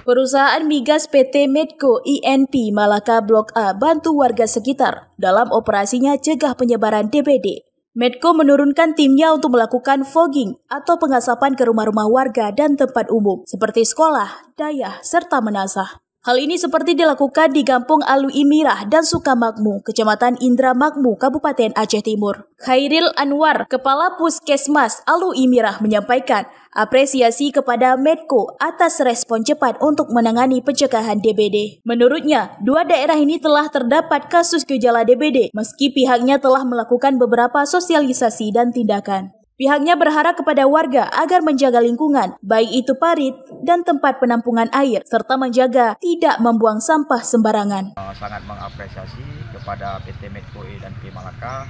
Perusahaan migas PT Medco INP Malaka Blok A bantu warga sekitar dalam operasinya cegah penyebaran DBD. Medco menurunkan timnya untuk melakukan fogging atau pengasapan ke rumah-rumah warga dan tempat umum seperti sekolah, dayah, serta menasah. Hal ini seperti dilakukan di Kampung Alui Mirah dan Sukamakmu, Kecamatan Indramakmu, Kabupaten Aceh Timur. Khairil Anwar, Kepala Puskesmas Alui Mirah menyampaikan apresiasi kepada Medco atas respon cepat untuk menangani pencegahan DBD. Menurutnya, dua daerah ini telah terdapat kasus gejala DBD meski pihaknya telah melakukan beberapa sosialisasi dan tindakan. Pihaknya berharap kepada warga agar menjaga lingkungan, baik itu parit dan tempat penampungan air, serta menjaga tidak membuang sampah sembarangan. Sangat mengapresiasi kepada PT Medco INP Malaka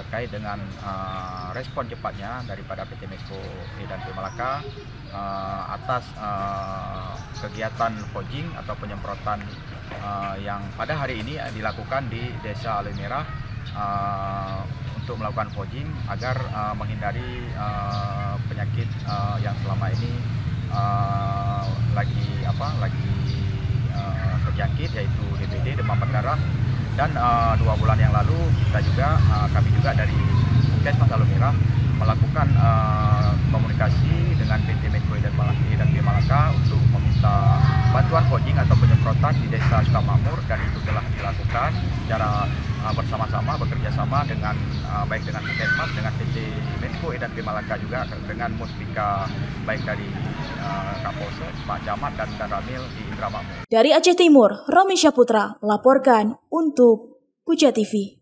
terkait dengan respon cepatnya daripada PT Medco INP Malaka atas kegiatan fogging atau penyemprotan yang pada hari ini dilakukan di Desa Alui Mirah untuk melakukan fogging agar menghindari penyakit yang selama ini lagi terjangkit, yaitu DBD, demam berdarah. Dan 2 bulan yang lalu kami juga dari Puskesmas Alui Mirah melakukan komunikasi dengan PT Medco INP Malaka untuk meminta bantuan fogging atau penyemprotan di Desa Sukamakmur, dan itu telah dilakukan secara bersama-sama, bekerja sama dengan baik dengan Puskesmas, dengan PT Medco INP Malaka, juga dengan Muspika baik dari Kapolsek, Pak Camat dan Ramil di Indramakmu. Dari Aceh Timur, Romi Syaputra melaporkan untuk Puja TV.